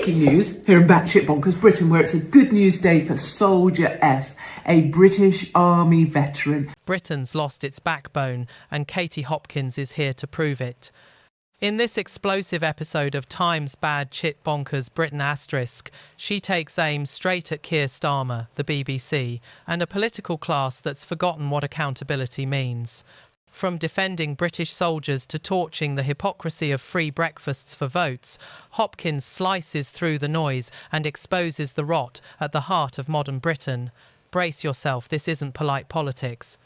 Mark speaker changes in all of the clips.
Speaker 1: Breaking news here in Batshit Bonkers Britain, where it's a good news day for Soldier F, a British Army veteran.
Speaker 2: Britain's lost its backbone, and Katie Hopkins is here to prove it. In this explosive episode of Times Bad Chit Bonkers Britain *, she takes aim straight at Keir Starmer, the BBC, and a political class that's forgotten what accountability means. From defending British soldiers to torching the hypocrisy of free breakfasts for votes, Hopkins slices through the noise and exposes the rot at the heart of modern Britain. Brace yourself, this isn't polite politics.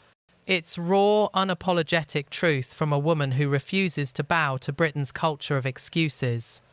Speaker 2: It's raw, unapologetic truth from a woman who refuses to bow to Britain's culture of excuses.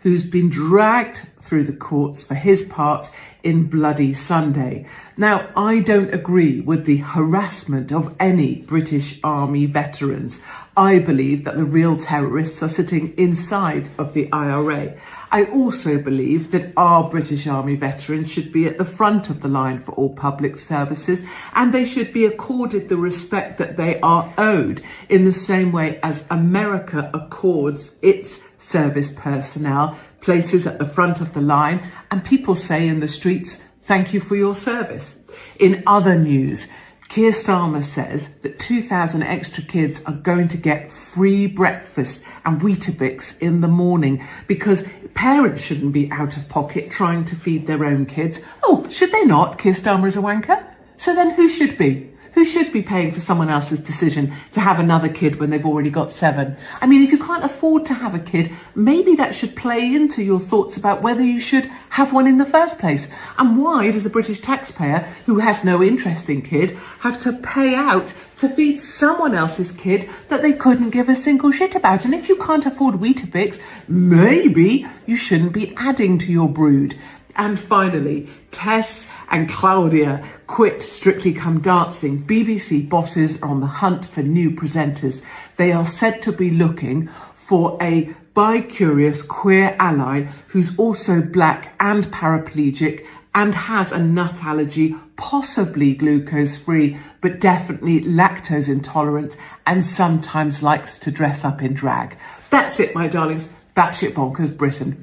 Speaker 1: Who's been dragged through the courts for his part in Bloody Sunday. Now, I don't agree with the harassment of any British Army veterans. I believe that the real terrorists are sitting inside of the IRA. I also believe that our British Army veterans should be at the front of the line for all public services, and they should be accorded the respect that they are owed in the same way as America accords its service personnel places at the front of the line, and people say in the streets, thank you for your service. In other news, Keir Starmer says that 2,000 extra kids are going to get free breakfast and Weetabix in the morning because parents shouldn't be out of pocket trying to feed their own kids. Oh, should they not? Keir Starmer is a wanker. So then who should be? Who should be paying for someone else's decision to have another kid when they've already got 7? I mean, if you can't afford to have a kid, maybe that should play into your thoughts about whether you should have one in the first place. And why does a British taxpayer who has no interest in kid have to pay out to feed someone else's kid that they couldn't give a single shit about? And if you can't afford Weetabix, maybe you shouldn't be adding to your brood. And finally, Tess and Claudia quit Strictly Come Dancing. BBC bosses are on the hunt for new presenters. They are said to be looking for a bi-curious queer ally who's also black and paraplegic and has a nut allergy, possibly glucose-free, but definitely lactose intolerant, and sometimes likes to dress up in drag. That's it, my darlings. Batshit Bonkers Britain.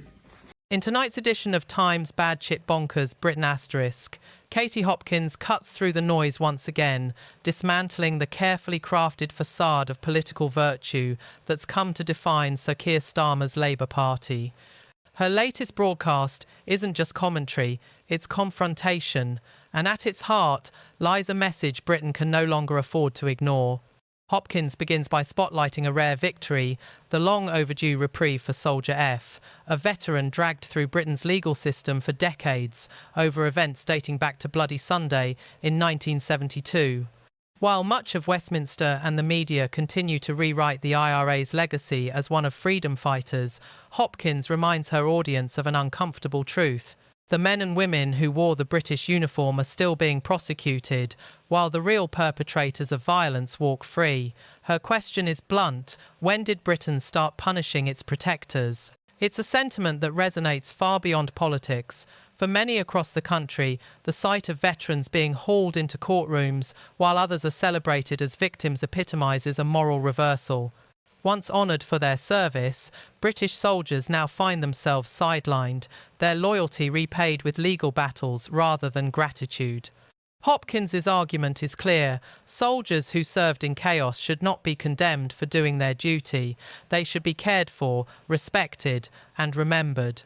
Speaker 2: In tonight's edition of Times Bad Chit Bonkers Britain *, Katie Hopkins cuts through the noise once again, dismantling the carefully crafted facade of political virtue that's come to define Sir Keir Starmer's Labour Party. Her latest broadcast isn't just commentary, it's confrontation, and at its heart lies a message Britain can no longer afford to ignore. Hopkins begins by spotlighting a rare victory, the long overdue reprieve for Soldier F, a veteran dragged through Britain's legal system for decades over events dating back to Bloody Sunday in 1972. While much of Westminster and the media continue to rewrite the IRA's legacy as one of freedom fighters, Hopkins reminds her audience of an uncomfortable truth. The men and women who wore the British uniform are still being prosecuted, while the real perpetrators of violence walk free. Her question is blunt: when did Britain start punishing its protectors? It's a sentiment that resonates far beyond politics. For many across the country, the sight of veterans being hauled into courtrooms while others are celebrated as victims epitomises a moral reversal. Once honoured for their service, British soldiers now find themselves sidelined, their loyalty repaid with legal battles rather than gratitude. Hopkins's argument is clear. Soldiers who served in chaos should not be condemned for doing their duty. They should be cared for, respected, and remembered.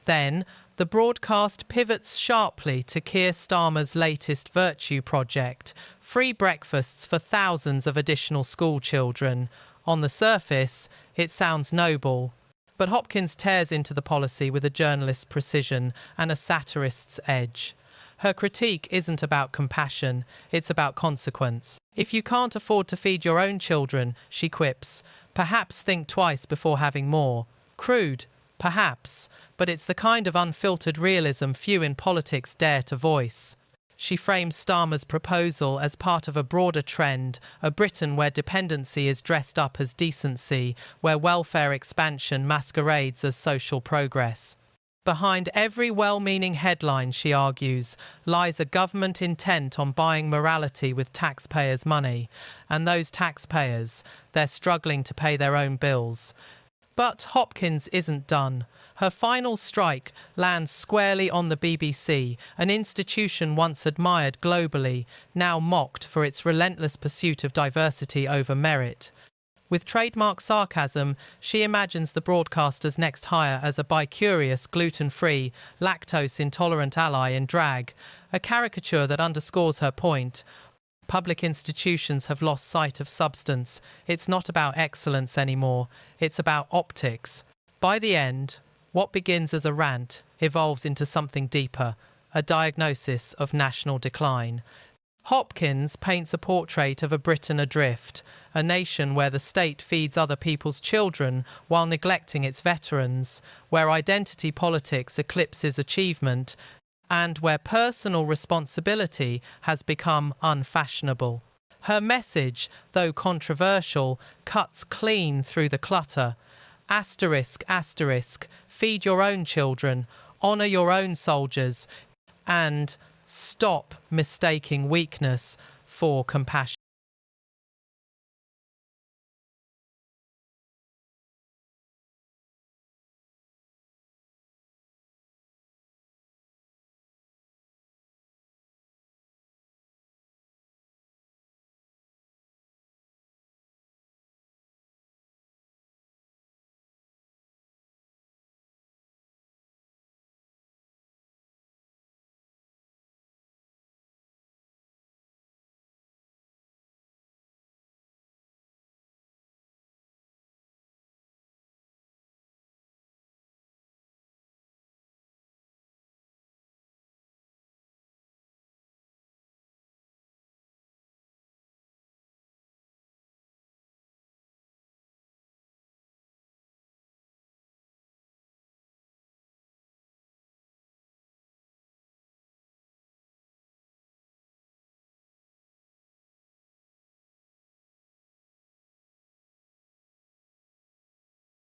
Speaker 2: Then, the broadcast pivots sharply to Keir Starmer's latest virtue project, free breakfasts for thousands of additional school children. On the surface, it sounds noble, but Hopkins tears into the policy with a journalist's precision and a satirist's edge. Her critique isn't about compassion, it's about consequence. If you can't afford to feed your own children, she quips, perhaps think twice before having more. Crude, perhaps, but it's the kind of unfiltered realism few in politics dare to voice. She frames Starmer's proposal as part of a broader trend, a Britain where dependency is dressed up as decency, where welfare expansion masquerades as social progress. Behind every well-meaning headline, she argues, lies a government intent on buying morality with taxpayers' money. And those taxpayers, they're struggling to pay their own bills. But Hopkins isn't done. Her final strike lands squarely on the BBC, an institution once admired globally, now mocked for its relentless pursuit of diversity over merit. With trademark sarcasm, she imagines the broadcaster's next hire as a bicurious, gluten-free, lactose-intolerant ally in drag, a caricature that underscores her point. Public institutions have lost sight of substance. It's not about excellence anymore. It's about optics. By the end, what begins as a rant evolves into something deeper, a diagnosis of national decline. Hopkins paints a portrait of a Britain adrift, a nation where the state feeds other people's children while neglecting its veterans, where identity politics eclipses achievement, and where personal responsibility has become unfashionable. Her message, though controversial, cuts clean through the clutter. Asterisk, asterisk, feed your own children, honour your own soldiers, and stop mistaking weakness for compassion.